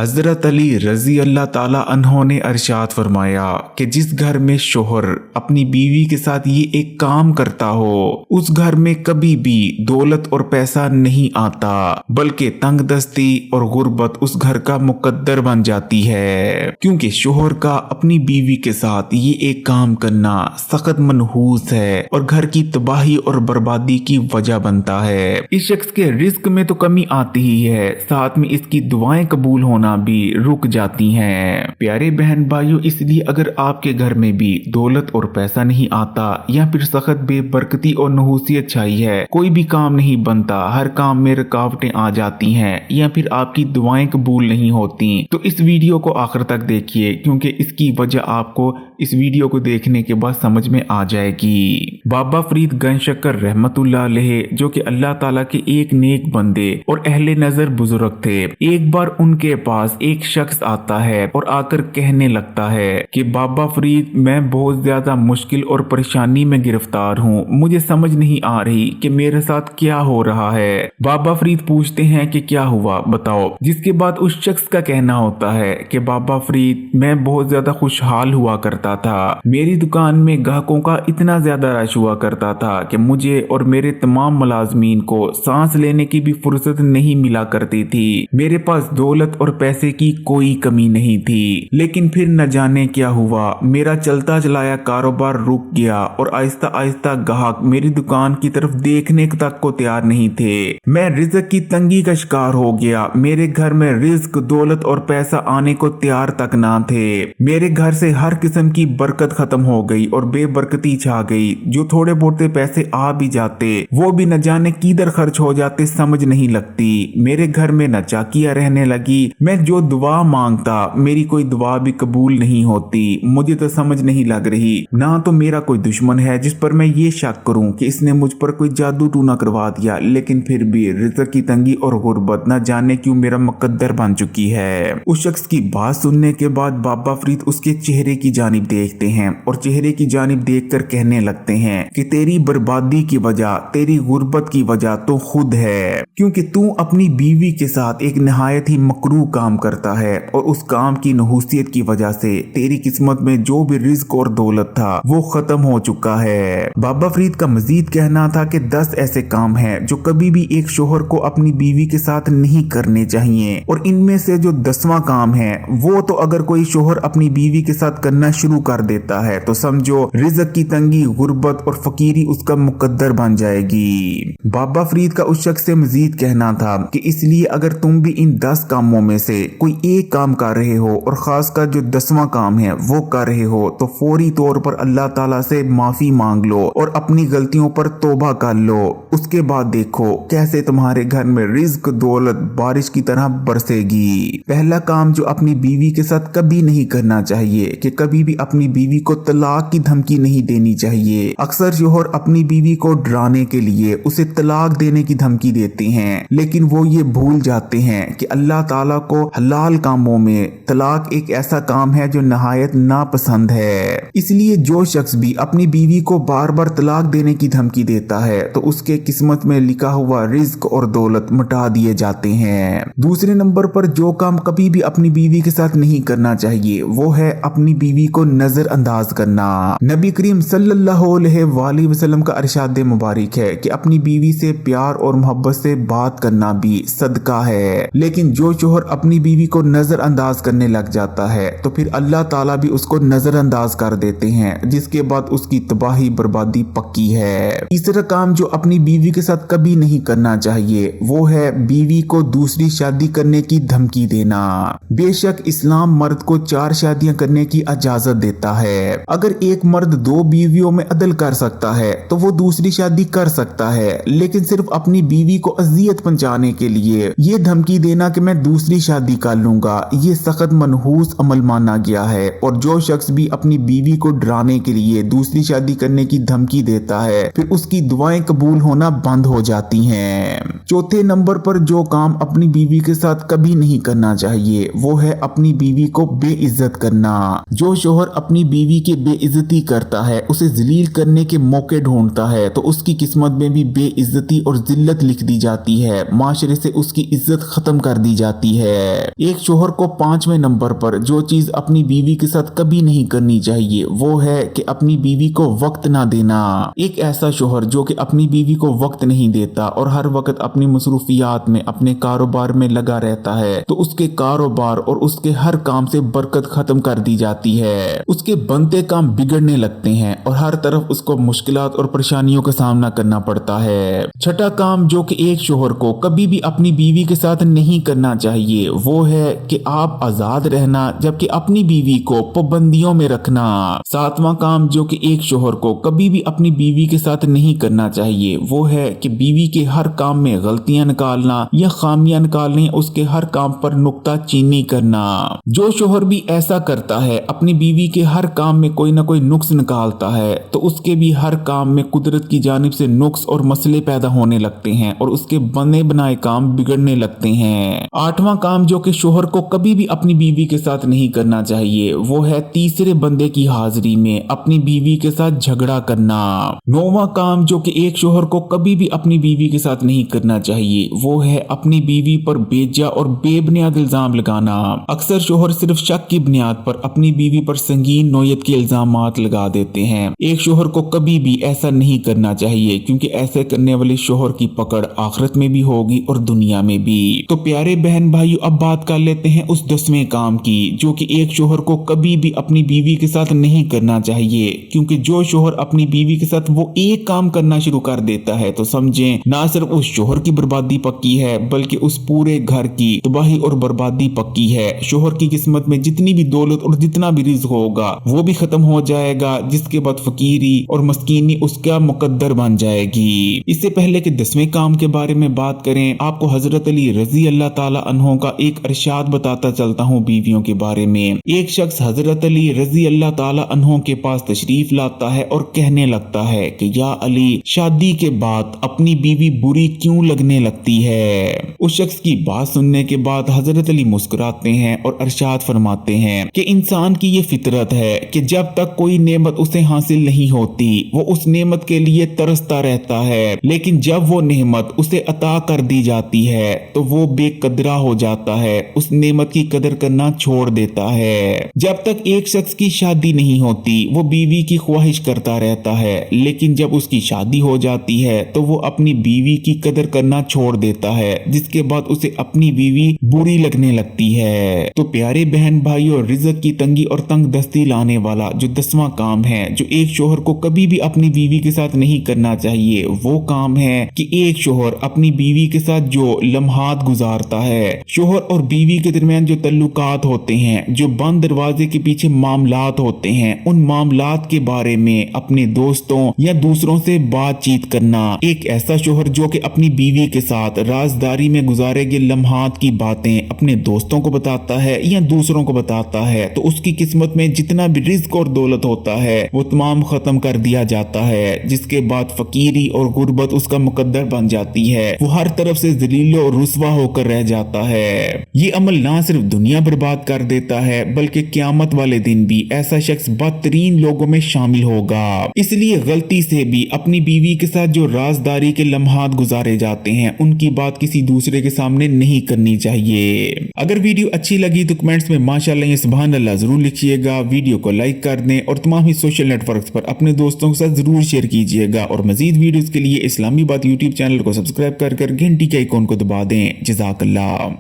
हजरत अली रजी अल्लाह ताला अन्हों ने अरशाद फरमाया कि जिस घर में शोहर अपनी बीवी के साथ ये एक काम करता हो उस घर में कभी भी दौलत और पैसा नहीं आता, बल्कि तंगदस्ती और गुर्बत उस घर का मुकद्दर बन जाती है। क्योंकि शोहर का अपनी बीवी के साथ ये एक काम करना सख्त मनहूस है और घर की तबाही और बर्बादी की वजह बनता है। इस शख्स के रिस्क में तो कमी आती ही है, साथ में इसकी दुआएं कबूल होना भी रुक जाती हैं। प्यारे बहन भाइयों, इसलिए अगर आपके घर में भी दौलत और पैसा नहीं आता या फिर सख्त बेबरकती और नहूसियत छाई है, कोई भी काम नहीं बनता, हर काम में रुकावटें आ जाती हैं या फिर आपकी दुआएं कबूल नहीं होती, तो इस वीडियो को आखिर तक देखिए, क्योंकि इसकी वजह आपको इस वीडियो को देखने के बाद समझ में आ जाएगी। बाबा फरीद गंज शक्कर रहमतुल्लाह अलैह, जो कि अल्लाह ताला के एक नेक बंदे और अहले नजर बुजुर्ग थे, एक बार उनके पास एक शख्स आता है और आकर कहने लगता है कि बाबा फरीद, मैं बहुत ज्यादा मुश्किल और परेशानी में गिरफ्तार हूँ, मुझे समझ नहीं आ रही कि मेरे साथ क्या हो रहा है। बाबा फरीद पूछते हैं कि क्या हुआ बताओ, जिसके बाद उस शख्स का कहना होता है कि बाबा फरीद, मैं बहुत ज्यादा खुशहाल हुआ करता था, मेरी दुकान में ग्राहकों का इतना ज्यादा रश हुआ करता था कि मुझे और मेरे तमाम मुलाजमीन को सांस लेने की भी फुर्सत नहीं मिला करती थी, मेरे पास दौलत और पैसे की कोई कमी नहीं थी। लेकिन फिर न जाने क्या हुआ, मेरा चलता चलाया कारोबार रुक गया और आहिस्ता आहिस्ता ग्राहक मेरी दुकान की तरफ देखने तक को तैयार नहीं थे। मैं रिज़्क की तंगी का शिकार हो गया, मेरे घर में रिज़्क, दौलत और पैसा आने को तैयार तक ना थे। मेरे घर से हर किस्म की बरकत खत्म हो गई और बेबरकती छा गई। जो थोड़े बहुत पैसे आ भी जाते वो भी न जाने किधर खर्च हो जाते, समझ नहीं लगती। मेरे घर में न चाकियां रहने लगी, मैं जो दुआ मांगता मेरी कोई दुआ भी कबूल नहीं होती। मुझे तो समझ नहीं लग रही, ना तो मेरा कोई दुश्मन है जिस पर मैं ये शक करूं कि इसने मुझ पर कोई जादू टूना करवा दिया, लेकिन फिर भी रिज़्क की तंगी और गुर्बत न जाने क्यों मेरा मुकद्दर बन चुकी है। उस शख्स की बात सुनने के बाद बाबा फरीद उसके चेहरे की जानिब देखते हैं और चेहरे की जानिब देखकर कहने लगते हैं कि तेरी बर्बादी की वजह, तेरी गुर्बत की वजह तो खुद है, क्योंकि तू अपनी बीवी के साथ एक निहायत ही मकरूह काम करता है और उस काम की नहूसियत की वजह से तेरी किस्मत में जो भी रिज़्क और दौलत था वो खत्म हो चुका है। बाबा फरीद का मजीद कहना था कि 10 ऐसे काम हैं जो कभी भी एक शोहर को अपनी बीवी के साथ नहीं करने चाहिए, और इनमें से जो 10वां काम है वो तो अगर कोई शोहर अपनी बीवी के साथ करना शुरू कर देता है तो समझो रिज़्क की तंगी, गुर्बत और फकीरी उसका मुकद्दर बन जाएगी। बाबा फरीद का उस शख्स से मजीद कहना था कि इसलिए अगर तुम भी इन 10 कामों में से कोई एक काम कर रहे हो और खासकर जो 10वां काम है वो कर रहे हो, तो फौरी तौर पर अल्लाह ताला से माफी मांग लो और अपनी गलतियों पर तौबा कर लो। उसके बाद देखो कैसे तुम्हारे घर में रिज़्क, दौलत बारिश की तरह बरसेगी। पहला काम जो अपनी बीवी के साथ कभी नहीं करना चाहिए कि कभी भी अपनी बीवी को तलाक की धमकी नहीं देनी चाहिए। अक्सर शोहर अपनी बीवी को डराने के लिए उसे तलाक देने की धमकी देते हैं, लेकिन वो ये भूल जाते हैं कि अल्लाह ताला को हलाल कामों में तलाक एक ऐसा काम है जो नहायत नापसंद है। इसलिए जो शख्स भी अपनी बीवी को बार बार तलाक देने की धमकी देता है तो उसके किस्मत में लिखा हुआ रिज़्क और दौलत मिटा दिए जाते हैं। दूसरे नंबर पर जो काम कभी भी अपनी बीवी के साथ नहीं करना चाहिए वो है अपनी बीवी को नजरअंदाज करना। नबी करीम सल्लल्लाहु अलैहि वसल्लम का इरशाद मुबारक है कि अपनी बीवी से प्यार और मोहब्बत से बात करना भी सदका है, लेकिन जो शोहर अपनी बीवी को नजरअंदाज करने लग जाता है तो फिर अल्लाह ताला भी उसको नजरअंदाज कर देते हैं, जिसके बाद उसकी तबाही बर्बादी पक्की है। तीसरा काम जो अपनी बीवी के साथ कभी नहीं करना चाहिए वो है बीवी को दूसरी शादी करने की धमकी देना। बेशक इस्लाम मर्द को 4 शादियां करने की इजाजत देता है। अगर एक मर्द 2 बीवियों में अदल कर सकता है तो वो दूसरी शादी कर सकता है, लेकिन सिर्फ अपनी बीवी को अजियत पहुंचाने के लिए ये धमकी देना कि मैं दूसरी शादी कर लूंगा, ये सख्त मनहूस अमल माना गया है। और जो शख्स भी अपनी बीवी को डराने के लिए दूसरी शादी करने की धमकी देता है फिर उसकी दुआएं कबूल होना बंद हो जाती हैं। चौथे नंबर पर जो काम अपनी बीवी के साथ कभी नहीं करना चाहिए वो है अपनी बीवी को बेइज्जत करना। जो शोहर अपनी बीवी की बेइज्जती करता है, उसे जलील करने के मौके ढूंढता है, तो उसकी किस्मत में भी बेइज्जती और जिल्लत लिख दी जाती है, माशरे से उसकी इज्जत खत्म कर दी जाती है। एक शोहर को 5वें नंबर पर जो चीज अपनी बीवी के साथ कभी नहीं करनी चाहिए वो है कि अपनी बीवी को वक्त ना देना। एक ऐसा शोहर जो कि अपनी बीवी को वक्त नहीं देता और हर वक्त अपनी मसरूफियात में अपने कारोबार में लगा रहता है तो उसके कारोबार और उसके हर काम से बरकत खत्म कर दी जाती है। उसके बनते काम बिगड़ने लगते हैं और हर तरफ उसको मुश्किलात और परेशानियों का सामना करना पड़ता है। छठा काम जो कि एक शोहर को कभी भी अपनी बीवी के साथ नहीं करना चाहिए वो है कि आप आजाद रहना जबकि अपनी बीवी को पाबंदियों में रखना। सातवां काम जो कि एक शोहर को कभी भी अपनी बीवी के साथ नहीं करना चाहिए वो है कि बीवी के हर काम में गलतियां निकालना या खामियां निकालनी, उसके हर काम पर नुक्ता चीनी करना। जो शोहर भी ऐसा करता है, अपनी बीवी के हर काम में कोई ना कोई नुक्स निकालता है तो उसके भी हर काम में कुदरत की जानिब से नुक्स और मसले पैदा होने लगते हैं और उसके बने बनाए काम बिगड़ने लगते हैं। आठवां काम जो कि शोहर को कभी भी अपनी बीवी के साथ नहीं करना चाहिए वो है तीसरे बंदे की हाजिरी में अपनी बीवी के साथ झगड़ा करना। नौवां काम जो कि एक शोहर को कभी भी अपनी बीवी के साथ नहीं करना चाहिए वो है अपनी बीवी पर बेजा और बेबुनियाद इल्जाम लगाना। अक्सर शोहर सिर्फ शक की बुनियाद पर अपनी बीवी पर संगीन नौयत के इल्जामात लगा देते हैं। एक शोहर को कभी भी ऐसा नहीं करना चाहिए क्योंकि ऐसे करने वाले शोहर की पकड़ आखिरत में भी होगी और दुनिया में भी। तो प्यारे बहन भाइयों, अब बात कर लेते हैं उस 10वें काम की जो कि एक शोहर को कभी भी अपनी बीवी के साथ नहीं करना चाहिए, क्योंकि जो शोहर अपनी बीवी के साथ वो एक काम करना शुरू कर देता है तो समझें ना सिर्फ उस शोहर की बर्बादी पक्की है बल्कि उस पूरे घर की तबाही और बर्बादी पक्की है। शोहर की किस्मत में जितनी भी दौलत और जितना भी रिज़्क होगा वो भी खत्म हो जाएगा, जिसके बाद फकीरी और मस्कीनी उसका मुकद्दर बन जाएगी। इससे पहले कि 10वें काम के बारे में बात करें, आपको हजरत अली रजी अल्लाह ताला अन्हो का एक इरशाद बताता चलता हूँ बीवियों के बारे में। एक शख्स हजरत अली रजी अल्लाह ताला अन्हो के पास तशरीफ लाता है और कहने लगता है कि या अली, शादी के बाद अपनी बीवी बुरी क्यों लगने लगती है। उस शख्स की बात सुनने के बाद हजरत अली मुस्कुराते हैं और इरशाद फरमाते हैं कि इंसान की ये फितरत है कि जब तक कोई नेमत उसे हासिल नहीं होती वो उस नेमत के लिए तरसता रहता है, लेकिन जब वो नेमत उसे अता कर दी जाती है तो वो बेकदरा हो जाता है, उस नेमत की कदर करना छोड़ देता है। जब तक एक शख्स की शादी नहीं होती वो बीवी की ख्वाहिश करता रहता है, लेकिन जब उसकी शादी हो जाती है तो वो अपनी बीवी की कदर करना छोड़ देता है, जिसके बाद उसे अपनी बीवी बुरी लगने लगती है। तो प्यारे बहन भाइयों, रिज़्क की तंगी और तंग दस्ती लाने वाला जो 10वां काम है जो एक शोहर को कभी भी अपनी बीवी के साथ नहीं करना चाहिए वो काम है कि एक शोहर अपनी बीवी के साथ जो लम्हात गुजारता है, शोहर और बीवी के दरमियान जो तल्लुकात होते हैं, जो बंद दरवाजे के पीछे मामलात होते हैं, उन मामलात के बारे में अपने दोस्तों या दूसरों से बातचीत करना। एक ऐसा शोहर जो कि अपनी बीवी के साथ राजदारी में गुजारे गए लम्हात की बातें अपने दोस्तों को बताता है या दूसरों को बताता है तो उसकी किस्मत में जितना भी रिज़्क और दौलत होता है वो तमाम खत्म कर दिया जाता है, जिसके बाद फकीरी और गुर्बत उसका मुकद्दर बन जाती है। वो हर तरफ से जलील और रुस्वा होकर रह जाता है। ये अमल ना सिर्फ दुनिया बर्बाद कर देता है बल्कि क़यामत वाले दिन भी ऐसा शख्स बदतरीन लोगों में शामिल होगा। इसलिए गलती से भी अपनी बीवी के साथ जो राजदारी के लम्हात गुजारे जाते हैं उनकी बात किसी दूसरे के सामने नहीं करनी चाहिए। अगर वीडियो अच्छी लगी तो कमेंट्स में माशाअल्लाह या सुभान अल्लाह जरूर लिखिएगा, वीडियो को लाइक कर दें और तमाम ही सोशल नेटवर्क्स पर अपने दोस्तों के साथ जरूर शेयर कीजिएगा और मजीद वीडियोस के लिए इस्लामी बात यूट्यूब चैनल को सब्सक्राइब कर घंटी के आइकॉन को दबा दें। जज़ाकल्लाह।